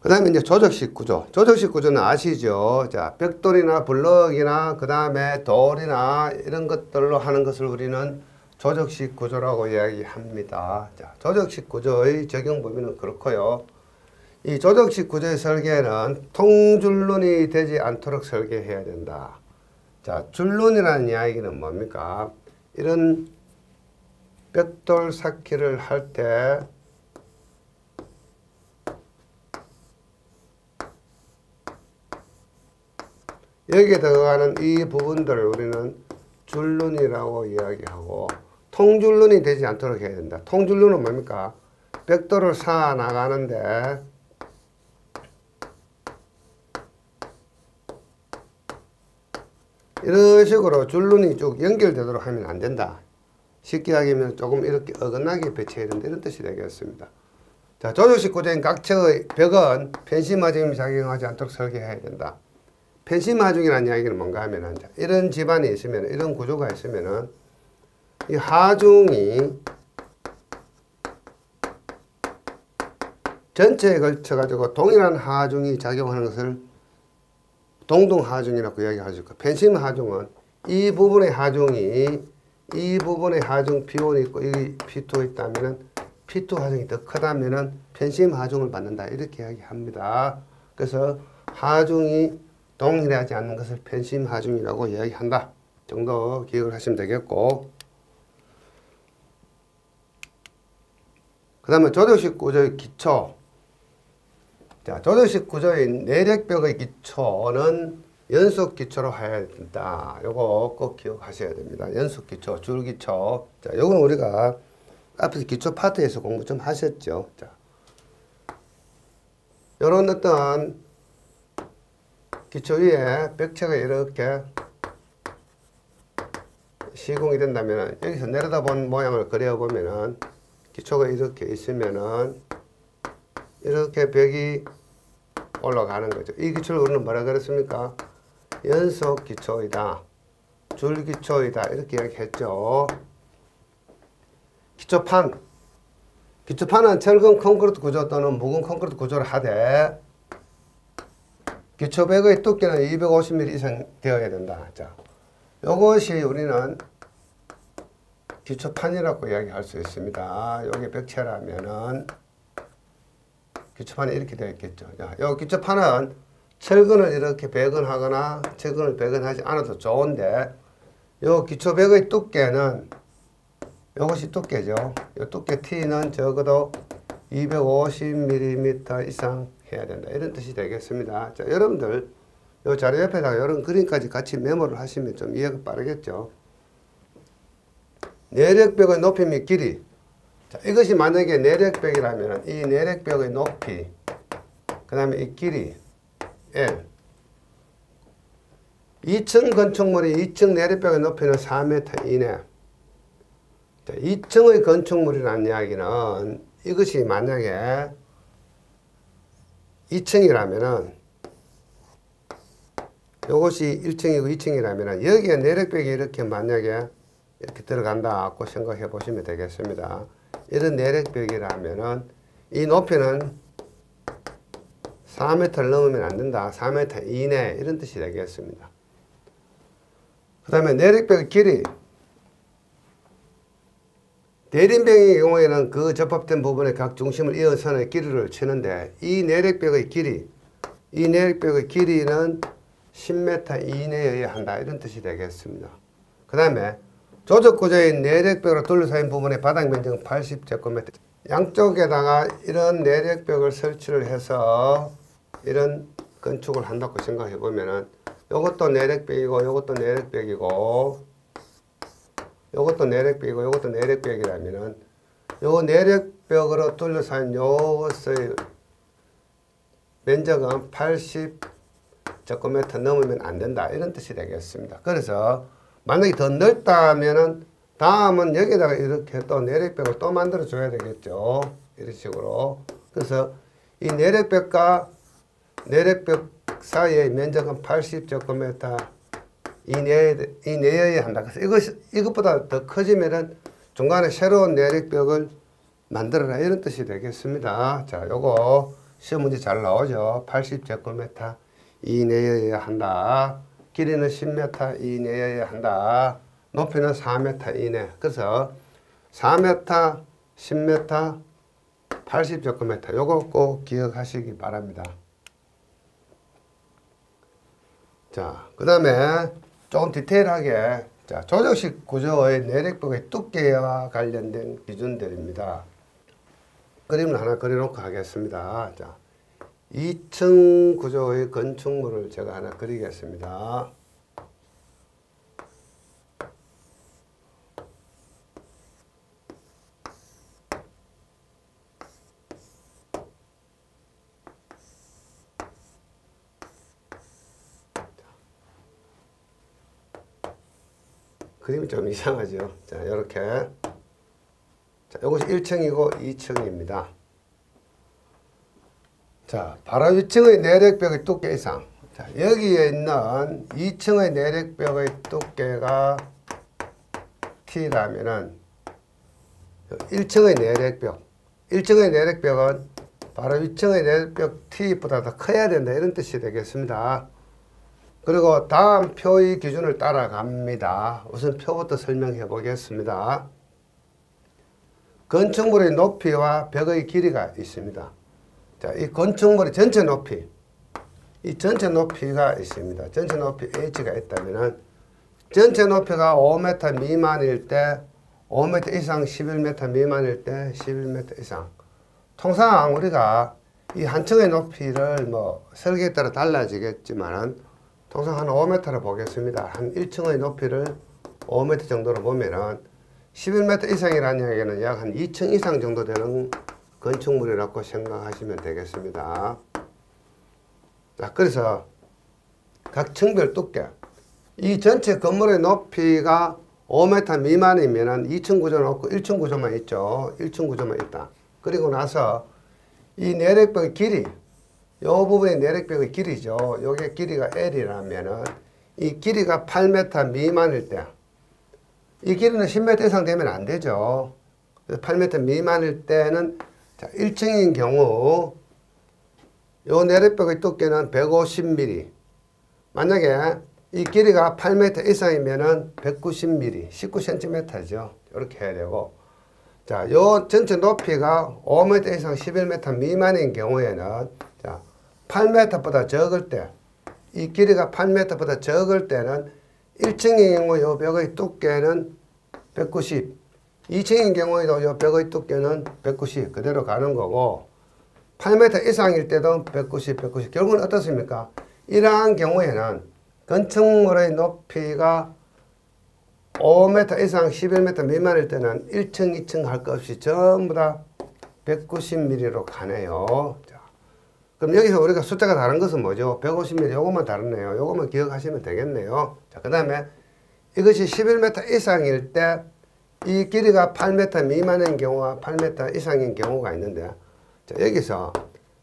그 다음에 이제 조적식 구조. 조적식 구조는 아시죠? 자, 벽돌이나 블럭이나 그 다음에 돌이나 이런 것들로 하는 것을 우리는 조적식 구조라고 이야기합니다. 자, 조적식 구조의 적용 범위는 그렇고요. 이 조적식 구조의 설계는 통줄눈이 되지 않도록 설계해야 된다. 자, 줄눈이라는 이야기는 뭡니까? 이런 벽돌 쌓기를 할 때 여기에 들어가는 이 부분들을 우리는 줄눈이라고 이야기하고, 통줄눈이 되지 않도록 해야 된다. 통줄눈은 뭡니까? 벽돌을 쌓아 나가는데 이런 식으로 줄눈이 쭉 연결되도록 하면 안 된다. 쉽게 하면 조금 이렇게 어긋나게 배치해야 된다. 이런 뜻이 되겠습니다. 자, 조적식 구조인 각처의 벽은 펜심 하중이 작용하지 않도록 설계해야 된다. 펜심 하중이라는 이야기는 뭔가 하면은, 이런 집안이 있으면, 이런 구조가 있으면은, 이 하중이 전체에 걸쳐가지고 동일한 하중이 작용하는 것을 동동하중이라고 이야기하죠. 펜심 하중은 이 부분의 하중이, 이 부분의 하중 P1이 있고, 이 P2 있다면은, P2 하중이 더 크다면은 펜심 하중을 받는다. 이렇게 이야기합니다. 그래서 하중이 동일하지 않는 것을 펜심 하중이라고 이야기한다 정도 기억을 하시면 되겠고, 그 다음에 조적식 구조의 기초. 자, 조적식 구조의 내력벽의 기초는 연속 기초로 해야 된다. 요거 꼭 기억하셔야 됩니다. 연속 기초, 줄 기초. 자, 요건 우리가 앞에서 기초 파트에서 공부 좀 하셨죠. 자, 요런 어떤 기초 위에 벽체가 이렇게 시공이 된다면, 여기서 내려다본 모양을 그려보면은, 기초가 이렇게 있으면은 이렇게 벽이 올라가는 거죠. 이 기초를 우리는 뭐라 그랬습니까? 연속 기초이다, 줄 기초이다, 이렇게 이야기했죠. 기초판. 기초판은 철근 콘크리트 구조 또는 묵은 콘크리트 구조를 하되, 기초벽의 두께는 250mm 이상 되어야 된다. 자, 요것이 우리는 기초판이라고 이야기할 수 있습니다. 여기 벽체라면은 기초판이 이렇게 되어 있겠죠. 자, 요 기초판은 철근을 이렇게 배건하거나 철근을 배건하지 않아도 좋은데, 요 기초벽의 두께는, 요것이 두께죠. 요 두께 T는 적어도 250mm 이상 해야 된다. 이런 뜻이 되겠습니다. 자, 여러분들 요 자료 옆에다가 이런 그림까지 같이 메모를 하시면 좀 이해가 빠르겠죠. 내력벽의 높이 및 길이. 자, 이것이 만약에 내력벽이라면 이 내력벽의 높이, 그 다음에 이 길이 L. 2층 건축물이 2층 내력벽의 높이는 4m 이내. 자, 2층의 건축물이라는 이야기는, 이것이 만약에 2층이라면은, 요것이 1층이고 2층이라면은, 여기에 내력벽이 이렇게 만약에 이렇게 들어간다고 생각해 보시면 되겠습니다. 이런 내력벽이라면은, 이 높이는 4m를 넘으면 안 된다. 4m 이내, 이런 뜻이 되겠습니다. 그 다음에 내력벽의 길이. 대림벽의 경우에는 그 접합된 부분에 각 중심을 이은 선의 길이를 치는데, 이 내력벽의 길이, 이 내력벽의 길이는 10m 이내여야 한다. 이런 뜻이 되겠습니다. 그 다음에 조적구조인 내력벽으로 둘러싸인 부분의 바닥 면적은 80제곱미터. 양쪽에다가 이런 내력벽을 설치를 해서 이런 건축을 한다고 생각해 보면은, 요것도 내력벽이고 요것도 내력벽이고 요것도 내력벽이고 요것도 내력벽이라면은, 요 내력벽으로 둘러싸인 요것의 면적은 80제곱미터 넘으면 안 된다. 이런 뜻이 되겠습니다. 그래서 만약에 더 넓다면은 다음은 여기다가 이렇게 또 내력벽을 또 만들어 줘야 되겠죠. 이런 식으로. 그래서 이 내력벽과 내력벽 사이의 면적은 80제곱미터 이내여야 한다. 그래서 이것보다 더 커지면은 중간에 새로운 내력벽을 만들어라. 이런 뜻이 되겠습니다. 자, 요거 시험 문제 잘 나오죠. 80제곱미터 이내여야 한다. 길이는 10m 이내여야 한다. 높이는 4m 이내. 그래서 4m, 10m, 80제곱미터 요거 꼭 기억하시기 바랍니다. 자, 그 다음에 조금 디테일하게 자, 조적식 구조의 내력벽의 두께와 관련된 기준들입니다. 그림을 하나 그려놓고 하겠습니다. 자, 2층 구조의 건축물을 제가 하나 그리겠습니다. 그림이 좀 이상하죠. 자, 이렇게. 자, 이것이 1층이고 2층입니다. 자, 바로 위층의 내력벽의 두께 이상. 자, 여기에 있는 2층의 내력벽의 두께가 T라면은 1층의 내력벽. 1층의 내력벽은 바로 위층의 내력벽 T보다 더 커야 된다. 이런 뜻이 되겠습니다. 그리고 다음 표의 기준을 따라갑니다. 우선 표부터 설명해 보겠습니다. 건축물의 높이와 벽의 길이가 있습니다. 자, 이 건축물의 전체 높이, 이 전체 높이가 있습니다. 전체 높이 H가 있다면은 전체 높이가 5m 미만일 때 5m 이상, 11m 미만일 때 11m 이상. 통상 우리가 이 한 층의 높이를 뭐 설계에 따라 달라지겠지만은 통상 한 5m로 보겠습니다. 한 1층의 높이를 5m 정도로 보면은 11m 이상이라는 얘기는 약 한 2층 이상 정도 되는 건축물이라고 생각하시면 되겠습니다. 자, 그래서 각 층별 두께, 이 전체 건물의 높이가 5m 미만이면은 2층 구조는 없고 1층 구조만 있죠. 1층 구조만 있다. 그리고 나서 이 내력벽의 길이, 요 부분의 내력벽의 길이죠. 요게 길이가 L이라면은 이 길이가 8m 미만일 때, 이 길이는 10m 이상 되면 안 되죠. 8m 미만일 때는 자, 1층인 경우 요 내력벽의 두께는 150mm. 만약에 이 길이가 8m 이상이면은 190mm, 19cm죠. 이렇게 해야 되고, 자, 요 전체 높이가 5m 이상 11m 미만인 경우에는 자, 8m보다 적을 때, 이 길이가 8m보다 적을 때는 1층의 경우 요 벽의 두께는 190, 2층인 경우에도 요 벽의 두께는 190 그대로 가는 거고, 8m 이상일 때도 190, 190. 결국은 어떻습니까? 이러한 경우에는 건축물의 높이가 5m 이상 11m 미만일 때는 1층, 2층 할 것 없이 전부 다 190mm로 가네요. 자, 그럼 여기서 우리가 숫자가 다른 것은 뭐죠? 150mm, 요것만 다르네요. 요것만 기억하시면 되겠네요. 자, 그 다음에 이것이 11m 이상일 때 이 길이가 8m 미만인 경우와 8m 이상인 경우가 있는데, 자, 여기서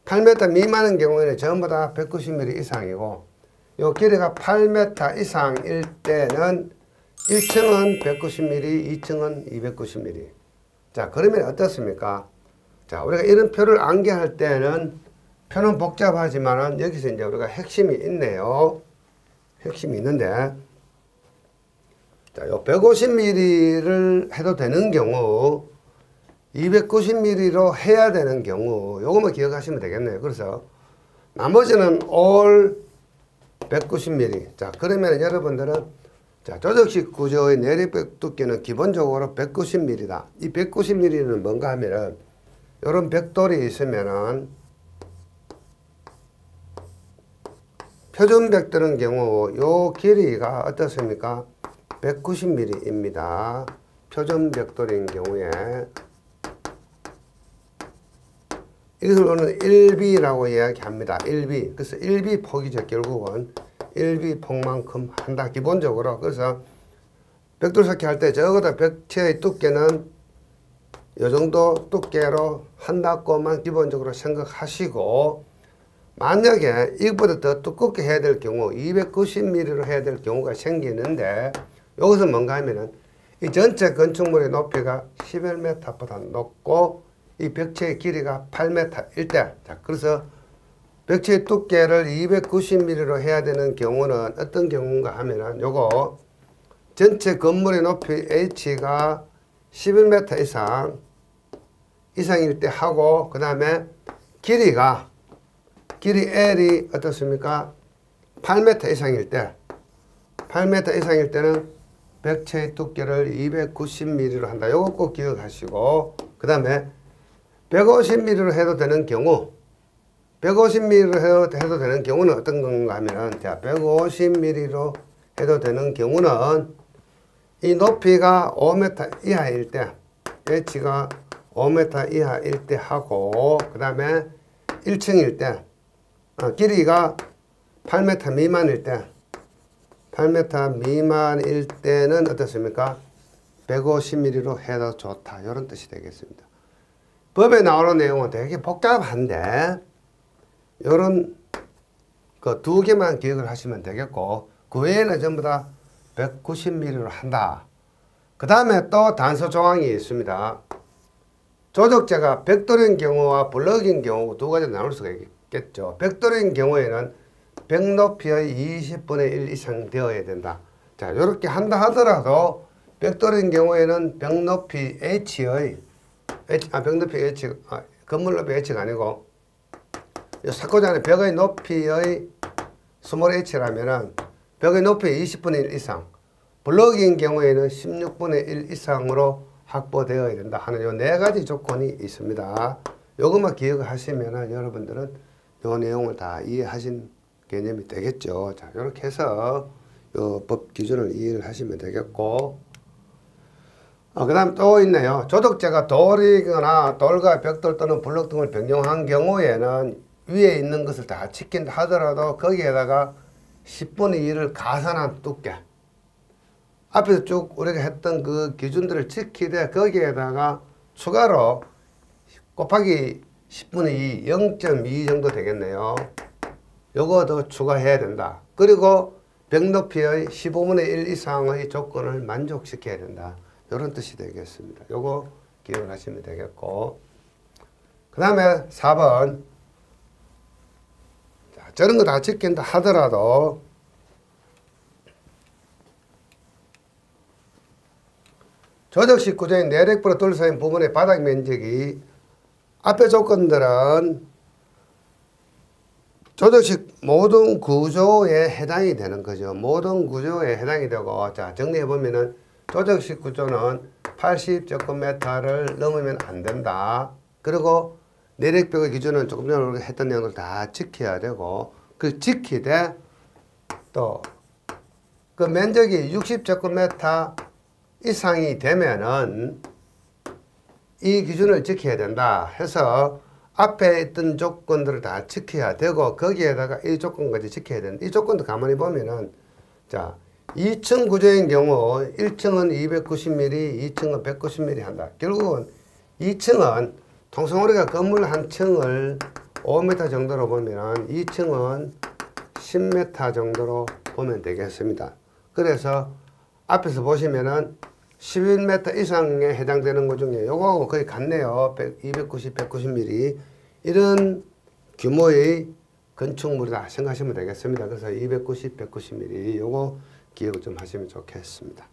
8m 미만인 경우에는 전부 다 190mm 이상이고, 요 길이가 8m 이상일 때는 1층은 190mm, 2층은 290mm. 자, 그러면 어떻습니까? 자, 우리가 이런 표를 암기할 때는 표는 복잡하지만은 여기서 이제 우리가 핵심이 있네요. 핵심이 있는데, 자, 요 150mm를 해도 되는 경우, 290mm로 해야 되는 경우, 요것만 기억하시면 되겠네요. 그래서 나머지는 all 190mm. 자, 그러면 여러분들은 자, 조적식 구조의 내력벽 두께는 기본적으로 190mm다. 이 190mm는 뭔가 하면은 요런 벽돌이 있으면은 표준 벽돌은 경우 요 길이가 어떻습니까? 190mm입니다. 표준 벽돌인 경우에 이것을 우리는 1B라고 이야기합니다. 1B. 그래서 1B 폭이죠. 결국은 1B 폭만큼 한다. 기본적으로. 그래서 벽돌 쌓기 할 때 적어도 벽체의 두께는 이 정도 두께로 한다고만 기본적으로 생각하시고, 만약에 이것보다 더 두껍게 해야 될 경우 290mm로 해야 될 경우가 생기는데, 여기서 뭔가 하면은 이 전체 건축물의 높이가 11m보다 높고 이 벽체의 길이가 8m일 때, 자, 그래서 벽체의 두께를 290mm로 해야 되는 경우는 어떤 경우인가 하면은 요거 전체 건물의 높이 H가 11m 이상일 때 하고, 그 다음에 길이 L이 어떻습니까? 8m 이상일 때, 8m 이상일 때는 벽체의 두께를 290mm로 한다. 요거 꼭 기억하시고, 그 다음에 150mm로 해도 되는 경우, 150mm로 해도 되는 경우는 어떤 건가 하면, 자, 150mm로 해도 되는 경우는 이 높이가 5m 이하일 때, H가 5m 이하일 때 하고, 그 다음에 1층일 때, 길이가 8m 미만일 때, 8m 미만일 때는 어떻습니까? 150mm로 해도 좋다. 이런 뜻이 되겠습니다. 법에 나오는 내용은 되게 복잡한데, 이런 그 두 개만 기억을 하시면 되겠고, 그 외에는 전부 다 190mm로 한다. 그 다음에 또 단서 조항이 있습니다. 조적재가 벽돌인 경우와 블럭인 경우 두 가지로 나눌 수가 있겠죠. 벽돌인 경우에는 벽 높이의 20분의 1 이상 되어야 된다. 자, 이렇게 한다 하더라도 벽돌인 경우에는 벽 높이 H의 벽 높이 H, 건물 높이 H가 아니고 사고장의 벽의 높이의 스몰 h라면은 벽의 높이 20분의 1 이상, 블럭인 경우에는 16분의 1 이상으로 확보되어야 된다 하는 요 네 가지 조건이 있습니다. 요것만 기억하시면은 여러분들은 요 내용을 다 이해하신 개념이 되겠죠. 자, 이렇게 해서 요 법 기준을 이해를 하시면 되겠고, 그 다음 또 있네요. 조덕재가 돌이거나 돌과 벽돌 또는 블럭 등을 변경한 경우에는 위에 있는 것을 다 지킨다 하더라도 거기에다가 10분의 1을 가산한 두께, 앞에서 쭉 우리가 했던 그 기준들을 지키되 거기에다가 추가로 곱하기 10분의 2, 0.2 정도 되겠네요. 요거 더 추가해야 된다. 그리고 벽 높이의 15분의 1 이상의 조건을 만족시켜야 된다. 이런 뜻이 되겠습니다. 요거 기억을 하시면 되겠고, 그 다음에 4번, 자, 저런 거 다 지킨다 하더라도 조적식 구조인 내력부로 둘러싸인 부분의 바닥 면적이, 앞의 조건들은 조적식 모든 구조에 해당이 되는 거죠. 모든 구조에 해당이 되고, 자, 정리해보면은 조적식 구조는 80제곱미터를 넘으면 안 된다. 그리고 내력벽의 기준은 조금 전에 우리가 했던 내용을 다 지켜야 되고, 그 지키되 또 그 면적이 60제곱미터 이상이 되면은 이 기준을 지켜야 된다 해서 앞에 있던 조건들을 다 지켜야 되고, 거기에다가 이 조건까지 지켜야 된다. 이 조건도 가만히 보면은, 자, 2층 구조인 경우 1층은 290mm, 2층은 190mm 한다. 결국은 2층은 통상 우리가 건물 한 층을 5m 정도로 보면 2층은 10m 정도로 보면 되겠습니다. 그래서 앞에서 보시면은 11m 이상에 해당되는 것 중에 요거하고 거의 같네요. 290, 190mm. 이런 규모의 건축물이다 생각하시면 되겠습니다. 그래서 290, 190mm 요거 기억을 좀 하시면 좋겠습니다.